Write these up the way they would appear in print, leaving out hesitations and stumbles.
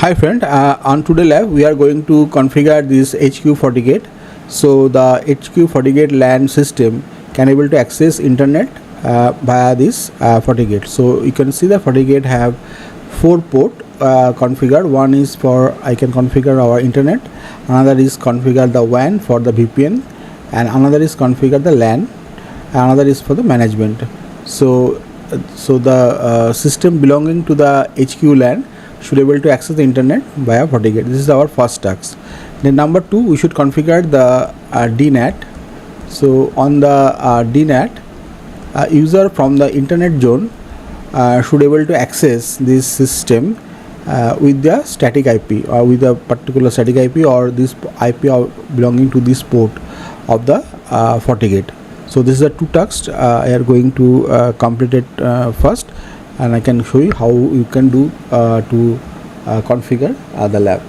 Hi friend, on today lab we are going to configure this HQ FortiGate. So the HQ FortiGate LAN system can able to access internet via this FortiGate. So you can see the FortiGate have 4 port configured. One is for I can configure our internet, another is configure the WAN for the VPN, and another is configure the LAN, another is for the management. So the system belonging to the HQ LAN should be able to access the internet via FortiGate. This is our first task. Then number 2, we should configure the D-NAT. So on the D-NAT, user from the internet zone should be able to access this system with the static IP or with a particular static IP or this IP belonging to this port of the FortiGate. So this is the 2 tasks I are going to complete it first, and I can show you how you can do to configure the lab.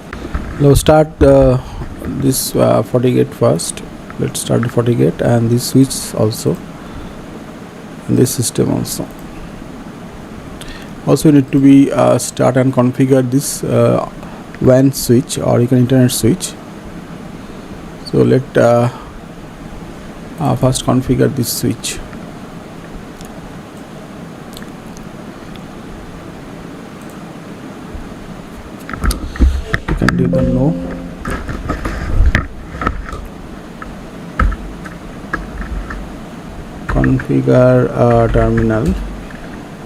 Now start this FortiGate first. Let's start the FortiGate and this switch also, and this system also. Also you need to be start and configure this WAN switch, or you can internet switch. So let first configure this switch. You can do the no. Configure terminal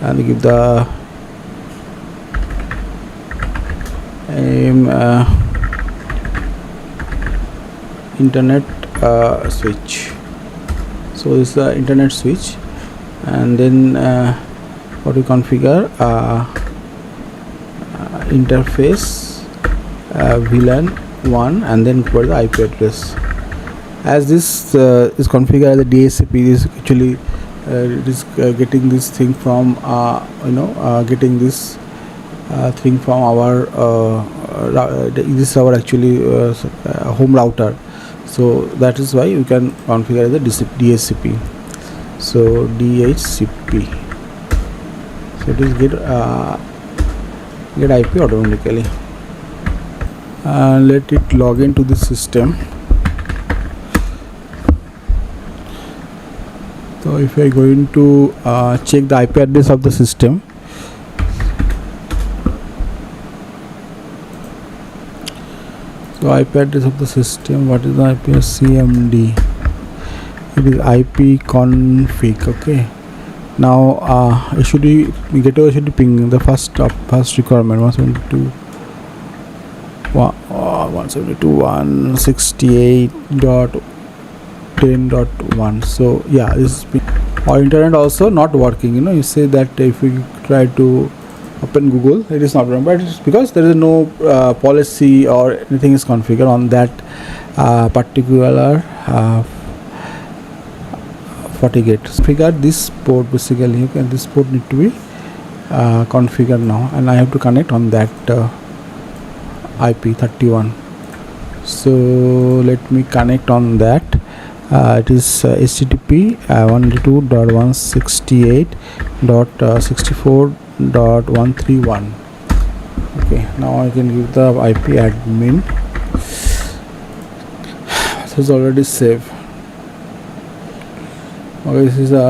and give the internet switch. So this is the internet switch, and then what we configure interface VLAN 1, and then for the IP address. As this is configured as a DHCP, this actually it is getting this thing from getting this thing from our this is our actually home router. So that is why you can configure the DHCP. So DHCP. So it is get IP automatically. Let it log into the system. So if I going to check the IP address of the system, so IP address of the system, what is the IP? CMD. It is IP config. Okay. Now it should be gateway should be ping the first requirement 172.168.10.1. So yeah, this is our internet also not working. You say that if we try to open Google, it is not running, but it's because there is no policy or anything is configured on that particular FortiGate. Figure this port basically. Okay, this port need to be configured now, and I have to connect on that IP 31. So let me connect on that. It is HTTP 192.168.64.131. Okay, now I can give the IP admin. This is already saved. Okay, this is a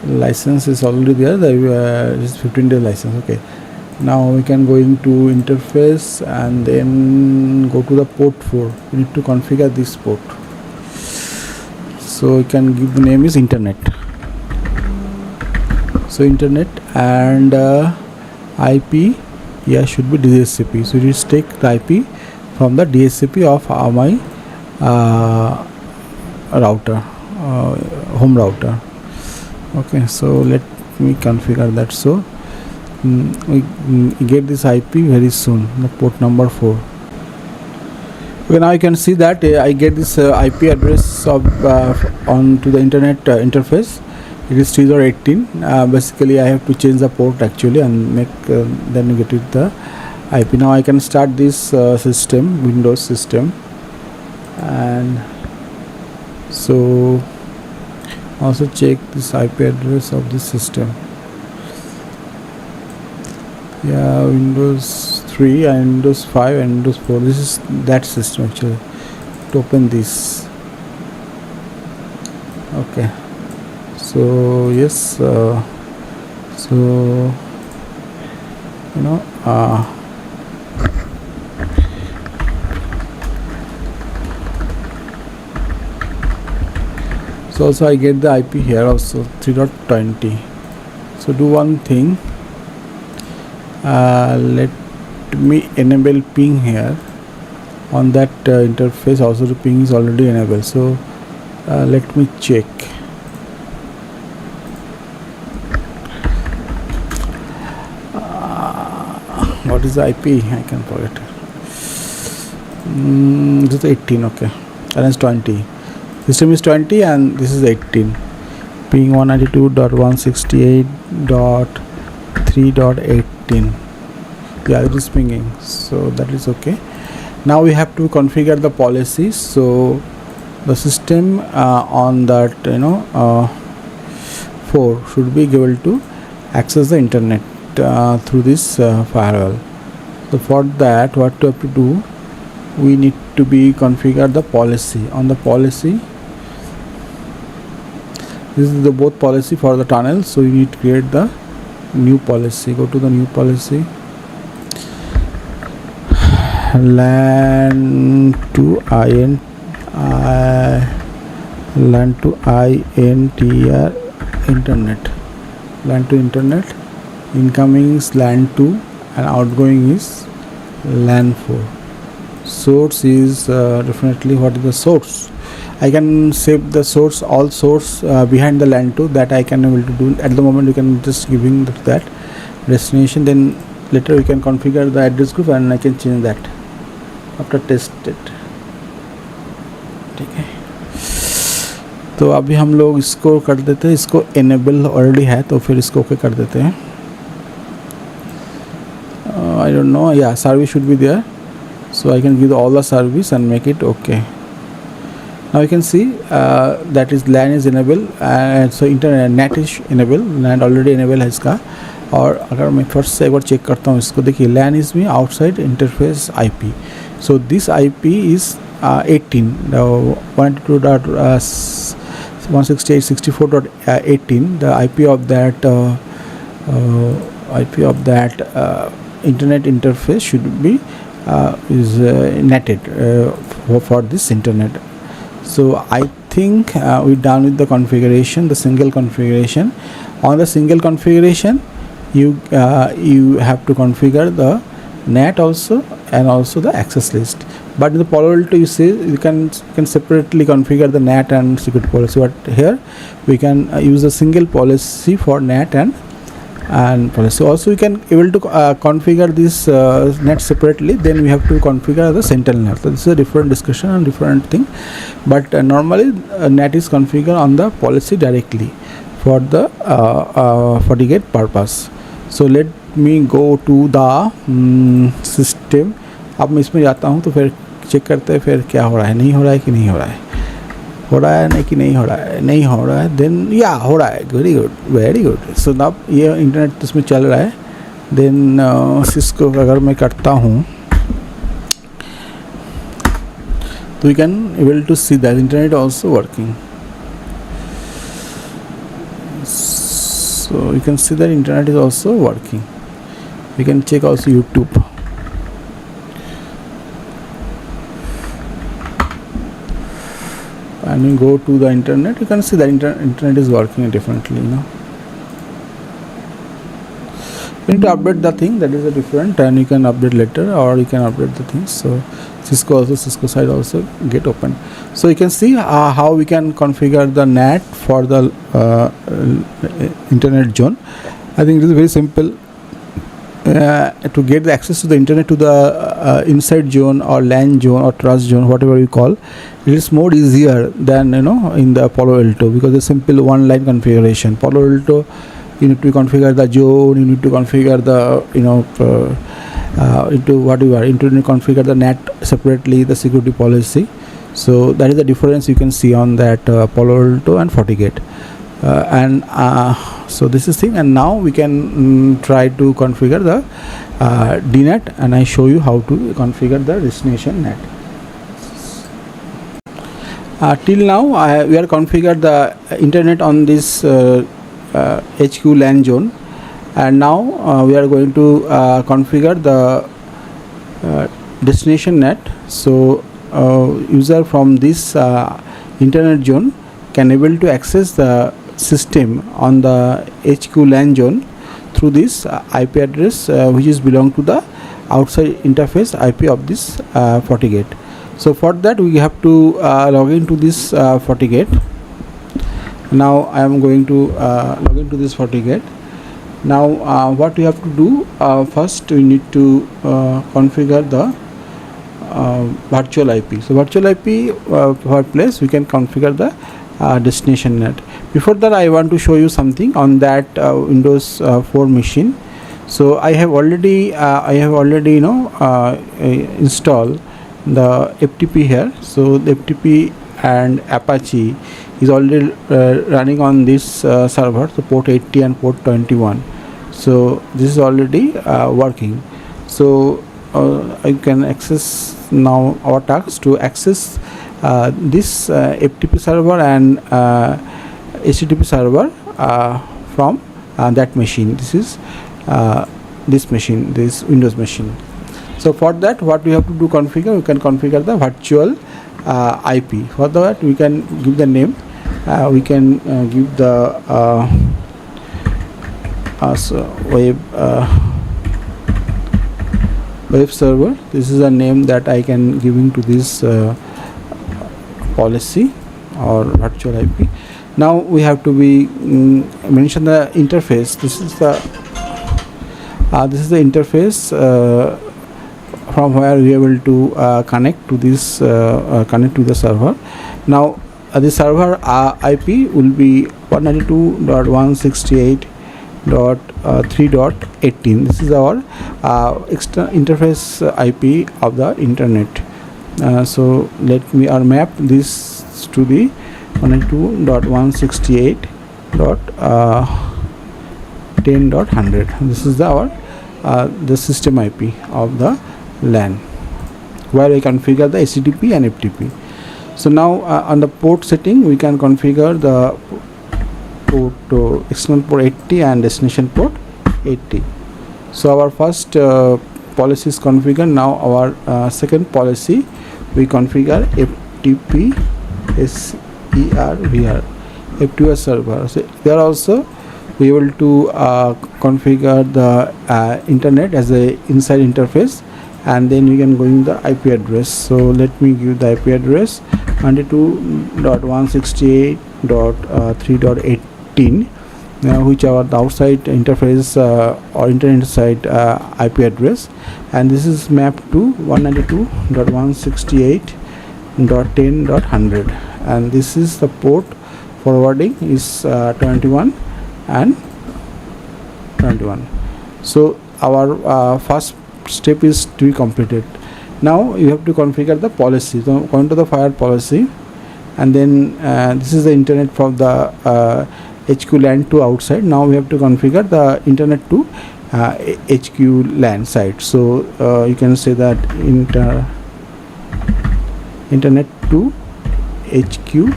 license is already there. This is 15-day license. Okay, now we can go into interface and then go to the port 4. We need to configure this port. So we can give the name is Intenet. So Intenet and IP here should be DHCP. So you just take the IP from the DHCP of my router, home router. Okay, so let me configure that. So we get this IP very soon, the port number 4. Okay, now you can see that I get this IP address of onto the internet interface. It is 3018. Basically I have to change the port actually and make then get it the IP. Now I can start this system, Windows system, and so also check this IP address of this system. Yeah, Windows 3 and Windows 5 and Windows 4. This is that system actually. To open this. Okay. So yes. So you know. So also I get the IP here also 3.20. So do one thing. Let me enable ping here. On that interface also the ping is already enabled. So let me check. What is the IP? I can forget. This is 18. Okay, and it's 20. System is 20 and this is 18. Ping 192.168.3.18. Yeah, it is pinging, so that is okay. Now we have to configure the policies. So the system on that 4 should be able to access the internet through this firewall. So for that, what we have to do, we need to be configure the policy. On the policy, this is the both policy for the tunnel. So you need to create the new policy. Go to the new policy. LAN to INTR internet. LAN to internet. Incoming is LAN 2 and outgoing is LAN 4. Source is definitely what is the source. I can save the source, all source behind the LAN 2, that I can able to do. At the moment, you can just giving that destination. Then later we can configure the address group and I can change that after test it. ठीक है, तो अभी हम लोग इसको कर देते हैं. इसको enable already है तो फिर इसको ओके कर देते हैं. I don't know. Yeah, service should be there. So I can give all the service and make it okay. Now you can see that is LAN is enabled and so internet NAT is enabled. NAT already enabled है इसका. और अगर मैं first से एक बार check करता हूँ इसको, देखिए LAN is में outside interface IP. So this IP is 18. 168.64.18. The IP of that internet interface should be is netted for this internet. So I think we're done with the configuration, the single configuration. On the single configuration, you have to configure the NAT also and also the access list. But in the Palo Alto, you see you can separately configure the NAT and security policy. But here we can use a single policy for NAT and policy. Also, we can able to configure this NAT separately. Then we have to configure the central NAT. So this is a different discussion and different thing. But normally NAT is configured on the policy directly for the FortiGate purpose. So let me go to the system. अब मैं इसमें जाता हूँ तो फिर check करते हैं फिर क्या हो रहा है, नहीं हो रहा है कि नहीं हो रहा है, हो रहा है नहीं कि नहीं हो रहा है, नहीं हो रहा है, देन या हो रहा है. Very good, very good. So अब ये इंटरनेट इसमें चल रहा है. देन इसको अगर मैं करता हूँ तो you can able to see that internet also working. So you can see that internet is also working. You can check also YouTube. And you go to the internet, you can see that internet is working differently. You need to update the thing, that is a different, and you can update later or you can update the things. So Cisco side also get open. So you can see how we can configure the NAT for the internet zone. I think it is very simple to get the access to the internet to the inside zone or LAN zone or trust zone, whatever you call. It is more easier than in the Palo Alto, because it's simple one line configuration. Palo Alto, you need to configure the zone, you need to configure the into whatever, you need to configure the NAT separately, the security policy. So that is the difference you can see on that Palo Alto and FortiGate. So this is thing, and now we can try to configure the D-NAT, and I show you how to configure the destination NAT. Till now we are configured the internet on this HQ LAN zone, and now we are going to configure the destination NAT. So user from this internet zone can able to access the system on the HQ LAN zone through this IP address which is belong to the outside interface IP of this FortiGate. So for that we have to log into this FortiGate. Now I am going to log into this FortiGate. Now what we have to do, first we need to configure the virtual IP. So virtual IP for place we can configure the destination NAT. Before that I want to show you something on that Windows 4 machine. So I have already installed the FTP here. So the FTP and Apache is already running on this server, so port 80 and port 21. So this is already working. So I can access now our task to access this FTP server and HTTP server from that machine. This is this machine, this Windows machine. So for that what we have to do, configure, we can configure the virtual IP. For that we can give the name, we can give the web server. This is a name that I can giving to this policy or virtual IP. Now we have to be mention the interface. This is the interface from where we are able to connect to this connect to the server. Now the server IP will be 192.168.3.18. this is our extra interface IP of the internet. So let me map this to the 192.168.10.100. this is our the system IP of the LAN, where I configure the HTTP and FTP. So now on the port setting we can configure the port external port 80 and destination port 80. So our first policy is configured. Now our second policy we configure FTP SERVR, FTP server. So there also we able to configure the internet as a inside interface, and then we can go in the IP address. So let me give the IP address 192.168.3.18, which are the outside interface or internet side IP address, and this is mapped to 192.168.10.100, and this is the port forwarding is 21 and 21. So our first step is to be completed. Now you have to configure the policy. So go into the fire policy, and then this is the internet from the HQ LAN to outside. Now we have to configure the internet to HQ LAN side. So you can say that internet to HQ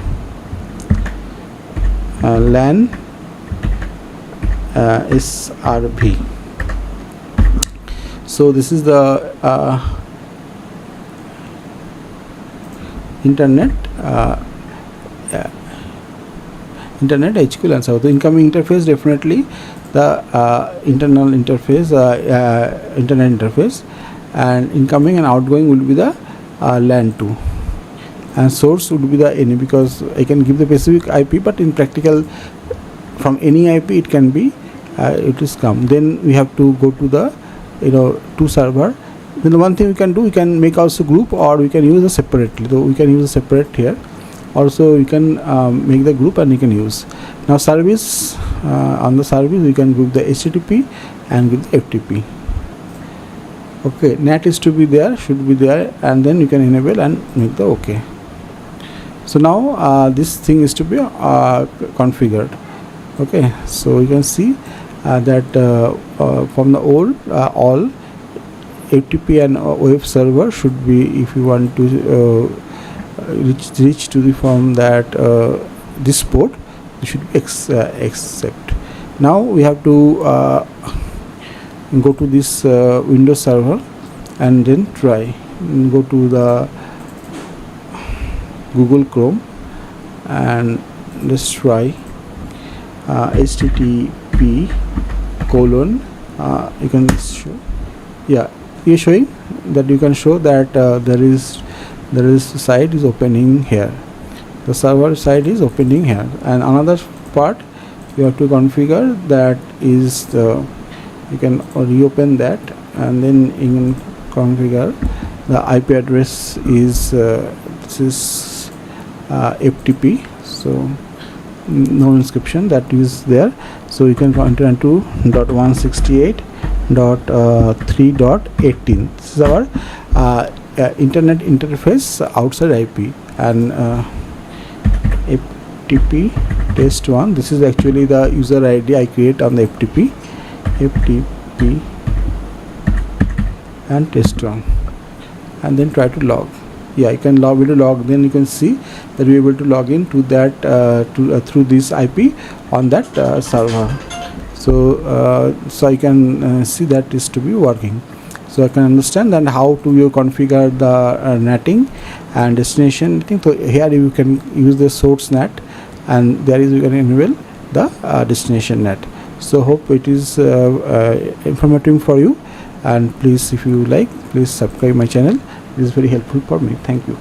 LAN SRV. So this is the internet HQ LAN. So the incoming interface, definitely the internal interface, internet interface, and incoming and outgoing will be the LAN 2, and source would be the any, because I can give the specific IP, but in practical from any IP it can be it is come. Then we have to go to the to server. Then the one thing we can do, we can make also group, or we can use a separately. So we can use a separate here. Also we can make the group and we can use. Now service, on the service we can group the HTTP and give the FTP. Okay, NAT is to be there, should be there, and then you can enable and make the OK. So now this thing is to be configured. Okay, so you can see that from the old all FTP and web server should be, if you want to reach to the from that this port, you should be accept. Now we have to go to this Windows server and then try go to the Google Chrome and let's try http colon you can show, yeah, you're showing that you can show that there is site is opening here, the server side is opening here, and another part you have to configure that is the, you can reopen that and then you can configure the IP address is this is FTP, so no inscription that is there, so you can enter into .168.3.18. this is our internet interface outside IP, and FTP test1, this is actually the user ID I create on the FTP and test1, and then try to log. Yeah, you can log to log, then you can see that we are able to log in to that through this IP on that server. So so I can see that is to be working. So I can understand then how to you configure the netting and destination thing. So here you can use the source NAT, and there is you can enable the destination NAT. So hope it is informative for you, and please, if you like, please subscribe my channel. It is very helpful for me. Thank you.